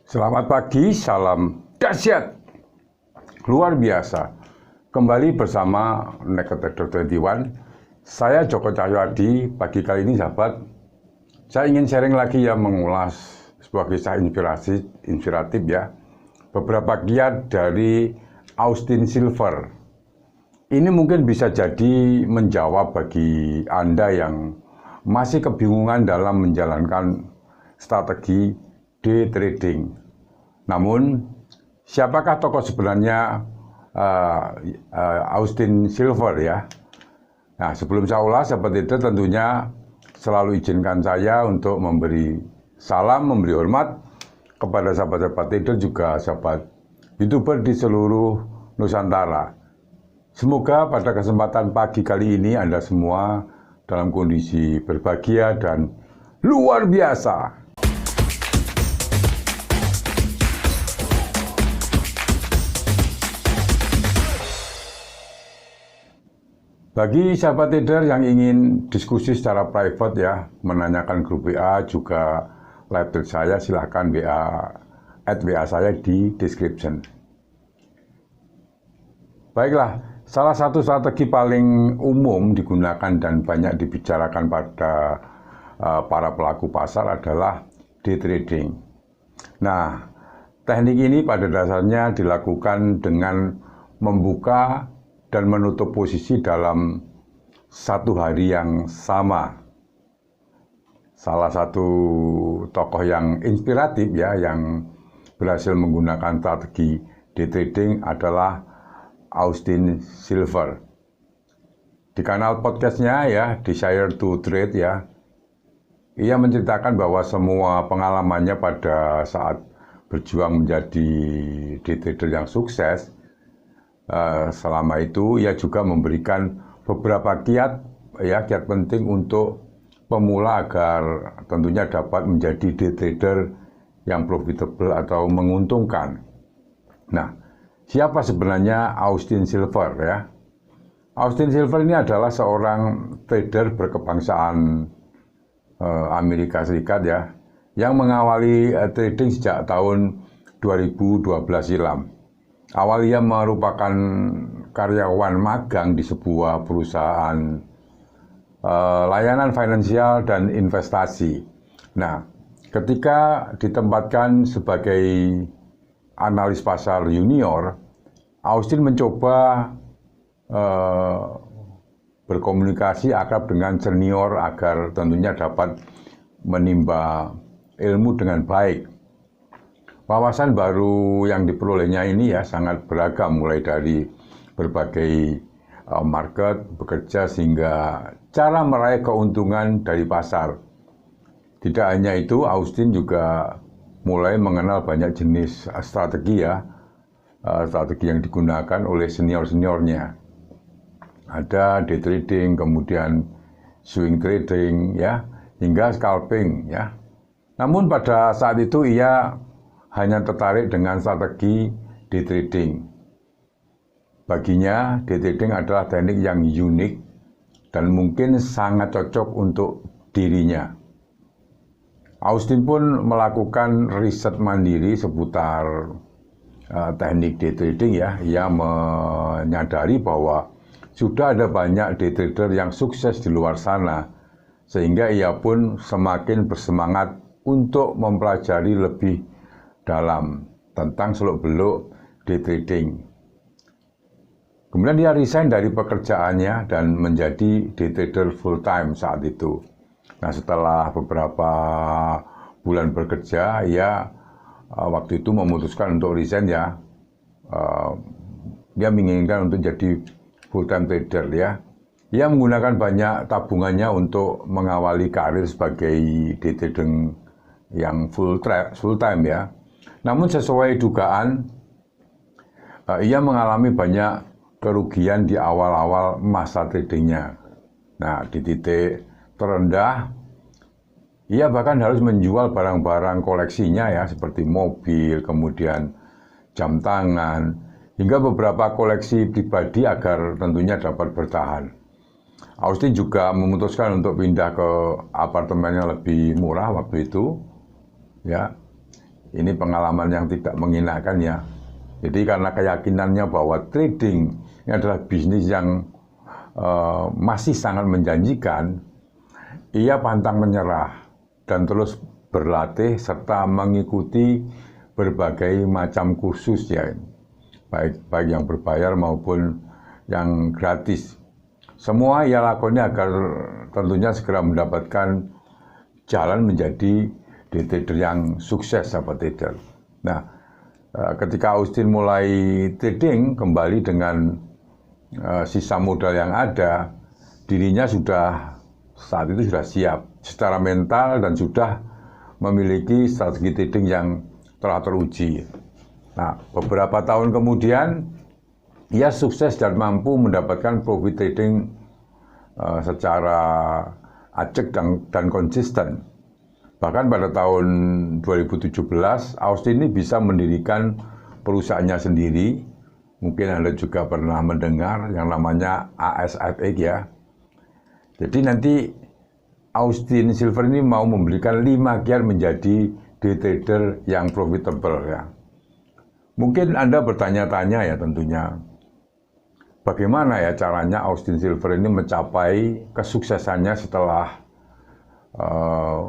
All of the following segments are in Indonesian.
Selamat pagi, salam dahsyat, luar biasa. Kembali bersama Naked Trader 21. Saya Joko Cahyoadi. Pagi kali ini sahabat, saya ingin sharing lagi ya, mengulas sebuah kisah inspiratif ya. Beberapa kiat dari Austin Silver. Ini mungkin bisa jadi menjawab bagi Anda yang masih kebingungan dalam menjalankan strategi day trading. Namun, siapakah tokoh sebenarnya Austin Silver ya? Nah, sebelum saya ulas seperti itu, tentunya selalu izinkan saya untuk memberi salam, memberi hormat kepada sahabat-sahabat trader, juga sahabat YouTuber di seluruh Nusantara. Semoga pada kesempatan pagi kali ini Anda semua dalam kondisi berbahagia dan luar biasa. Bagi sahabat trader yang ingin diskusi secara private ya, menanyakan grup WA, juga live chat saya, silahkan WA saya di description. Baiklah, salah satu strategi paling umum digunakan dan banyak dibicarakan pada para pelaku pasar adalah day trading. Nah, teknik ini pada dasarnya dilakukan dengan membuka dan menutup posisi dalam satu hari yang sama. Salah satu tokoh yang inspiratif ya, yang berhasil menggunakan strategi day trading adalah Austin Silver. Di kanal podcastnya ya, Desire to Trade ya, ia menceritakan bahwa semua pengalamannya pada saat berjuang menjadi day trader yang sukses. Selama itu ia juga memberikan beberapa kiat penting untuk pemula agar tentunya dapat menjadi day trader yang profitable atau menguntungkan. Nah, siapa sebenarnya Austin Silver ya? Austin Silver ini adalah seorang trader berkebangsaan Amerika Serikat ya, yang mengawali trading sejak tahun 2012 silam. Awal ia merupakan karyawan magang di sebuah perusahaan layanan finansial dan investasi. Nah, ketika ditempatkan sebagai analis pasar junior, Austin mencoba berkomunikasi akrab dengan senior agar tentunya dapat menimba ilmu dengan baik. Wawasan baru yang diperolehnya ini ya sangat beragam, mulai dari berbagai market, bekerja, hingga cara meraih keuntungan dari pasar. Tidak hanya itu, Austin juga mulai mengenal banyak jenis strategi ya, strategi yang digunakan oleh senior-seniornya. Ada day trading, kemudian swing trading ya, hingga scalping ya. Namun pada saat itu ia hanya tertarik dengan strategi day trading. Baginya, day trading adalah teknik yang unik dan mungkin sangat cocok untuk dirinya. Austin pun melakukan riset mandiri seputar teknik day trading ya. Ia menyadari bahwa sudah ada banyak day trader yang sukses di luar sana, sehingga ia pun semakin bersemangat untuk mempelajari lebih dalam tentang seluk-beluk day trading. Kemudian dia resign dari pekerjaannya dan menjadi day trader full time saat itu. Nah, setelah beberapa bulan bekerja, ia waktu itu memutuskan untuk resign ya. Dia menginginkan untuk jadi full time trader ya. Ia menggunakan banyak tabungannya untuk mengawali karir sebagai day trading yang full time ya. Namun sesuai dugaan, ia mengalami banyak kerugian di awal-awal masa tradingnya. Nah, di titik terendah, ia bahkan harus menjual barang-barang koleksinya ya, seperti mobil, kemudian jam tangan, hingga beberapa koleksi pribadi agar tentunya dapat bertahan. Austin juga memutuskan untuk pindah ke apartemen yang lebih murah waktu itu, ya. Ini pengalaman yang tidak mengenakan ya. Jadi karena keyakinannya bahwa trading ini adalah bisnis yang masih sangat menjanjikan, ia pantang menyerah dan terus berlatih serta mengikuti berbagai macam kursus ya, baik yang berbayar maupun yang gratis. Semua ia lakoni agar tentunya segera mendapatkan jalan menjadi day trader yang sukses, sahabat trader. Nah, ketika Austin mulai trading kembali dengan sisa modal yang ada, dirinya saat itu sudah siap secara mental dan sudah memiliki strategi trading yang telah teruji. Nah, beberapa tahun kemudian ia sukses dan mampu mendapatkan profit trading secara acak dan konsisten. Bahkan pada tahun 2017, Austin ini bisa mendirikan perusahaannya sendiri. Mungkin Anda juga pernah mendengar yang namanya ASFX ya. Jadi nanti Austin Silver ini mau memberikan 5 gear menjadi day trader yang profitable ya. Mungkin Anda bertanya-tanya ya tentunya, bagaimana ya caranya Austin Silver ini mencapai kesuksesannya setelah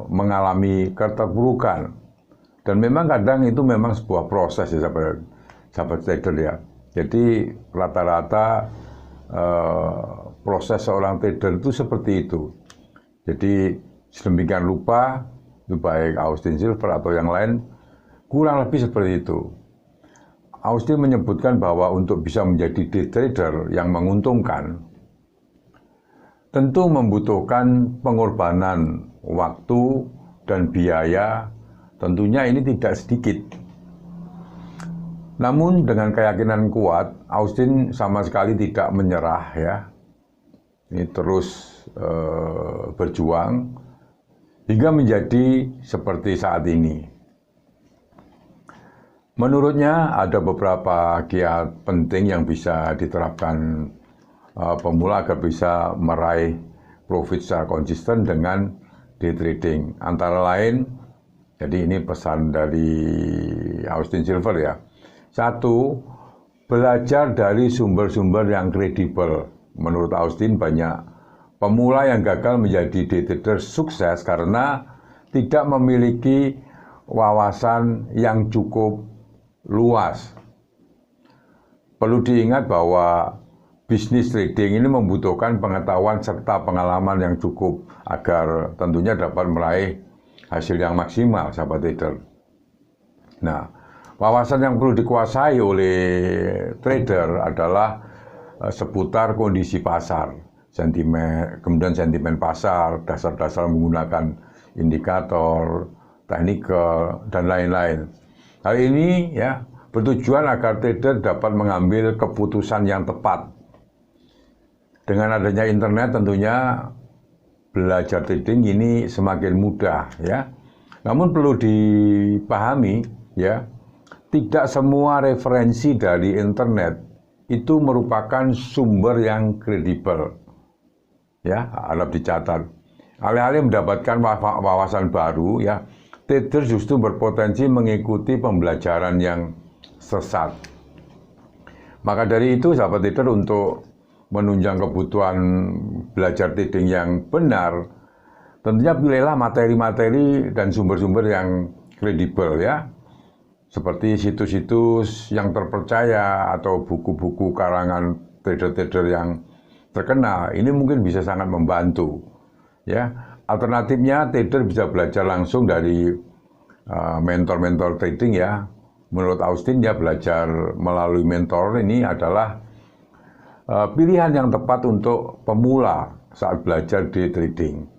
mengalami keterpurukan. Dan memang kadang itu memang sebuah proses ya sahabat trader ya. Jadi rata-rata proses seorang trader itu seperti itu. Jadi sedemikian rupa, itu baik Austin Silver atau yang lain, kurang lebih seperti itu. Austin menyebutkan bahwa untuk bisa menjadi day trader yang menguntungkan, tentu membutuhkan pengorbanan waktu dan biaya, tentunya ini tidak sedikit. Namun dengan keyakinan kuat, Austin sama sekali tidak menyerah ya. Ini terus berjuang hingga menjadi seperti saat ini. Menurutnya ada beberapa kiat penting yang bisa diterapkan pemula agar bisa meraih profit secara konsisten dengan day trading. Antara lain, jadi ini pesan dari Austin Silver ya. 1, belajar dari sumber-sumber yang kredibel. Menurut Austin banyak pemula yang gagal menjadi day trader sukses karena tidak memiliki wawasan yang cukup luas. Perlu diingat bahwa bisnis trading ini membutuhkan pengetahuan serta pengalaman yang cukup agar tentunya dapat meraih hasil yang maksimal, sahabat trader. Nah, wawasan yang perlu dikuasai oleh trader adalah seputar kondisi pasar, kemudian sentimen pasar, dasar-dasar menggunakan indikator, teknikal, dan lain-lain. Hal ini ya bertujuan agar trader dapat mengambil keputusan yang tepat. Dengan adanya internet tentunya belajar trading ini semakin mudah ya. Namun perlu dipahami ya, tidak semua referensi dari internet itu merupakan sumber yang kredibel. Ya, harap dicatat. Alih-alih mendapatkan wawasan baru ya, trader justru berpotensi mengikuti pembelajaran yang sesat. Maka dari itu sahabat trader, untuk menunjang kebutuhan belajar trading yang benar, tentunya pilihlah materi-materi dan sumber-sumber yang kredibel ya, seperti situs-situs yang terpercaya atau buku-buku karangan trader-trader yang terkenal. Ini mungkin bisa sangat membantu ya. Alternatifnya trader bisa belajar langsung dari mentor-mentor trading ya. Menurut Austin ya, belajar melalui mentor ini adalah pilihan yang tepat untuk pemula saat belajar di trading.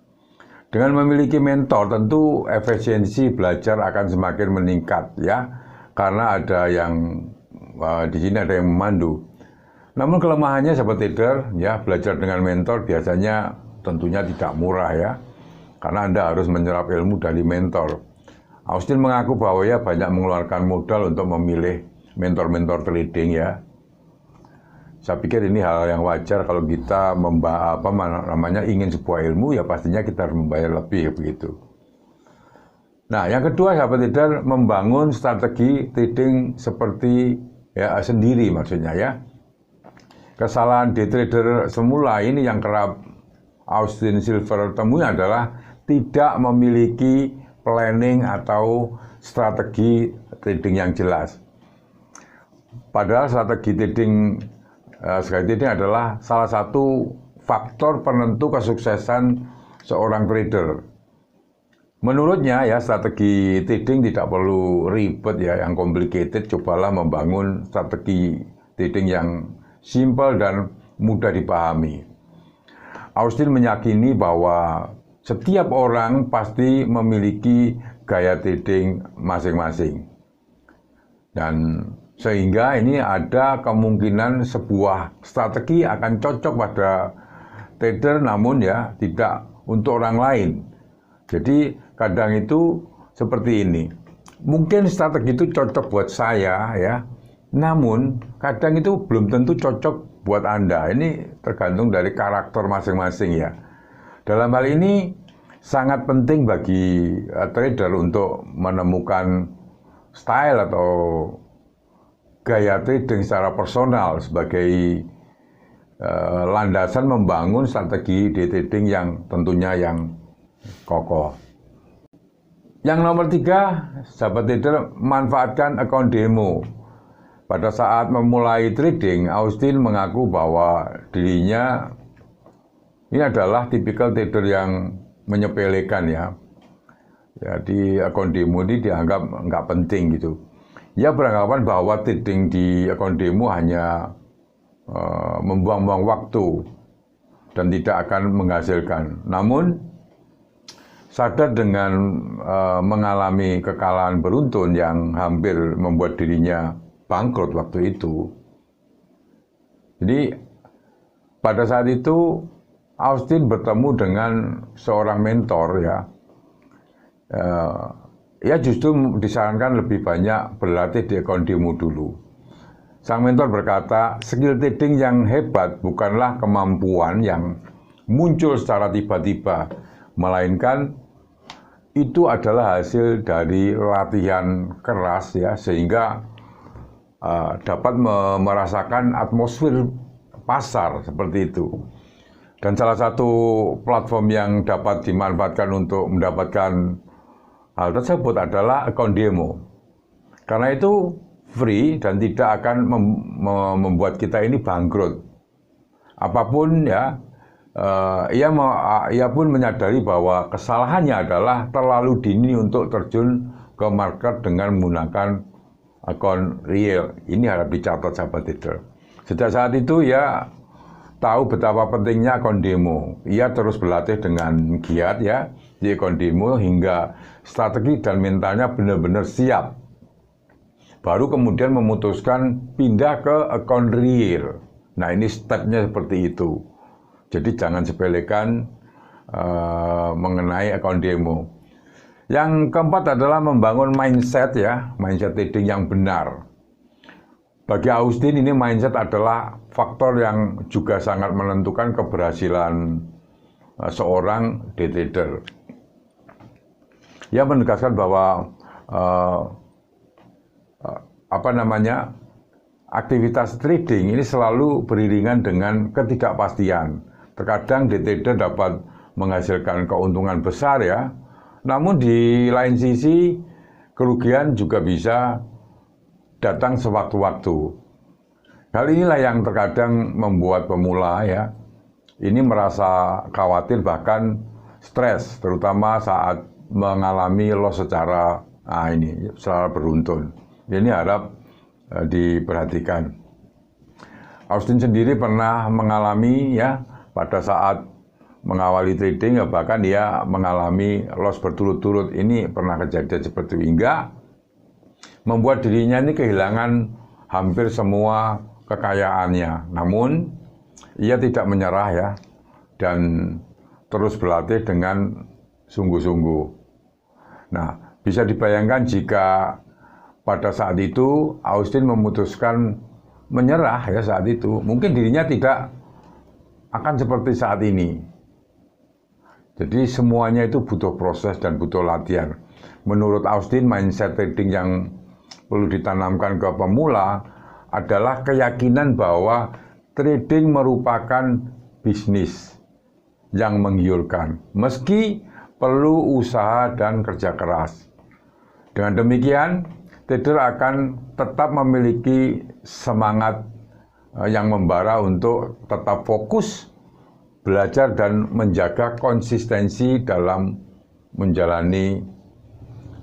Dengan memiliki mentor, tentu efisiensi belajar akan semakin meningkat ya, karena ada yang di sini ada yang memandu. Namun kelemahannya sahabat trader ya, belajar dengan mentor biasanya tentunya tidak murah ya, karena Anda harus menyerap ilmu dari mentor. Austin mengaku bahwa ya banyak mengeluarkan modal untuk memilih mentor-mentor trading ya. Saya pikir ini hal yang wajar kalau kita ingin sebuah ilmu, ya pastinya kita harus membayar lebih begitu. Nah, yang kedua sahabat trader, membangun strategi trading seperti ya sendiri maksudnya ya. Kesalahan day trader semula ini yang kerap Austin Silver temui adalah tidak memiliki planning atau strategi trading yang jelas. Padahal strategi trading adalah salah satu faktor penentu kesuksesan seorang trader. Menurutnya ya, strategi trading tidak perlu ribet ya, yang complicated. Cobalah membangun strategi trading yang simple dan mudah dipahami. Austin meyakini bahwa setiap orang pasti memiliki gaya trading masing-masing. Dan sehingga ini ada kemungkinan sebuah strategi akan cocok pada trader, namun ya tidak untuk orang lain. Jadi kadang itu seperti ini. Mungkin strategi itu cocok buat saya ya, namun kadang itu belum tentu cocok buat Anda. Ini tergantung dari karakter masing-masing ya. Dalam hal ini sangat penting bagi trader untuk menemukan style atau gaya trading secara personal sebagai landasan membangun strategi day trading yang tentunya yang kokoh. Yang nomor 3, sahabat trader, manfaatkan account demo. Pada saat memulai trading, Austin mengaku bahwa dirinya ini adalah tipikal trader yang menyepelekan ya. Jadi account demo ini dianggap nggak penting gitu. Ia beranggapan bahwa trading di account demo hanya membuang-buang waktu dan tidak akan menghasilkan. Namun sadar dengan mengalami kekalahan beruntun yang hampir membuat dirinya bangkrut waktu itu. Jadi pada saat itu Austin bertemu dengan seorang mentor ya. Ya justru disarankan lebih banyak berlatih di account demo dulu. Sang mentor berkata, skill trading yang hebat bukanlah kemampuan yang muncul secara tiba-tiba, melainkan itu adalah hasil dari latihan keras ya, sehingga dapat merasakan atmosfer pasar seperti itu. Dan salah satu platform yang dapat dimanfaatkan untuk mendapatkan hal tersebut adalah account demo. Karena itu free dan tidak akan membuat kita ini bangkrut. Apapun ya, ia pun menyadari bahwa kesalahannya adalah terlalu dini untuk terjun ke market dengan menggunakan akun real. Ini harap dicatat sahabat trader. Sejak saat itu ia tahu betapa pentingnya akun demo. Ia terus berlatih dengan giat ya di akun demo hingga strategi dan mentalnya benar-benar siap. Baru kemudian memutuskan pindah ke akun real. Nah ini stepnya seperti itu. Jadi jangan sepelekan mengenai akun demo. Yang keempat adalah membangun mindset ya, mindset trading yang benar. Bagi Austin ini mindset adalah faktor yang juga sangat menentukan keberhasilan seorang day trader. Ia menegaskan bahwa aktivitas trading ini selalu beriringan dengan ketidakpastian. Terkadang day trader dapat menghasilkan keuntungan besar ya, namun di lain sisi kerugian juga bisa datang sewaktu-waktu. Hal inilah yang terkadang membuat pemula ya ini merasa khawatir bahkan stres, terutama saat mengalami loss secara beruntun. Ini harap diperhatikan. Austin sendiri pernah mengalami ya pada saat mengawali trading ya, bahkan dia mengalami loss berturut-turut. Ini pernah kejadian seperti itu, hingga membuat dirinya ini kehilangan hampir semua kekayaannya. Namun ia tidak menyerah ya dan terus berlatih dengan sungguh-sungguh. Nah, bisa dibayangkan jika pada saat itu Austin memutuskan menyerah ya saat itu, mungkin dirinya tidak akan seperti saat ini. Jadi semuanya itu butuh proses dan butuh latihan. menurut Austin, mindset trading yang perlu ditanamkan ke pemula adalah keyakinan bahwa trading merupakan bisnis yang menggiurkan, meski perlu usaha dan kerja keras. Dengan demikian, trader akan tetap memiliki semangat yang membara untuk tetap fokus, belajar dan menjaga konsistensi dalam menjalani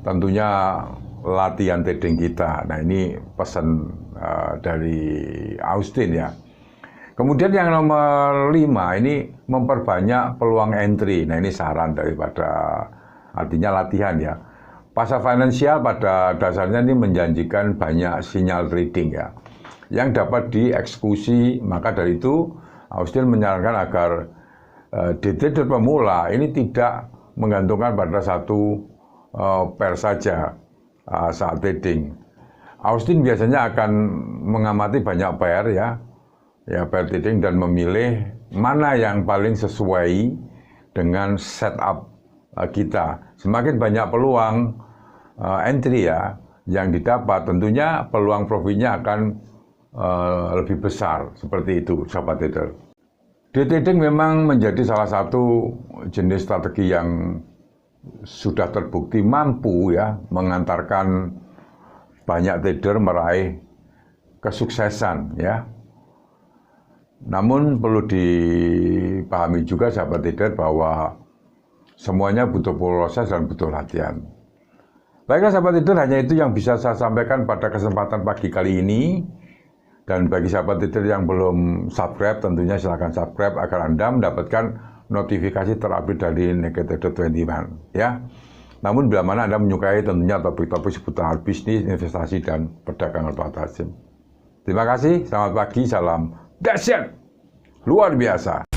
tentunya latihan trading kita. Nah, ini pesan dari Austin ya. Kemudian yang nomor 5 ini memperbanyak peluang entry. Nah, ini saran daripada artinya latihan ya. Pasar finansial pada dasarnya ini menjanjikan banyak sinyal trading ya, yang dapat dieksekusi. Maka dari itu Austin menyarankan agar trader pemula ini tidak menggantungkan pada satu pair saja saat trading. Austin biasanya akan mengamati banyak pair ya pair trading dan memilih mana yang paling sesuai dengan setup kita. Semakin banyak peluang entry ya yang didapat, tentunya peluang profitnya akan lebih besar. Seperti itu, sahabat trader. Day trading memang menjadi salah satu jenis strategi yang sudah terbukti mampu ya mengantarkan banyak trader meraih kesuksesan ya. Namun perlu dipahami juga sahabat trader bahwa semuanya butuh proses dan butuh latihan. Baiklah sahabat trader, hanya itu yang bisa saya sampaikan pada kesempatan pagi kali ini. Dan bagi sahabat trader yang belum subscribe, tentunya silahkan subscribe agar Anda mendapatkan notifikasi terupdate dari Naked Trader 21 ya. Namun bila mana Anda menyukai tentunya topik-topik seputar bisnis, investasi dan perdagangan otomatis. Terima kasih, selamat pagi, salam dahsyat luar biasa.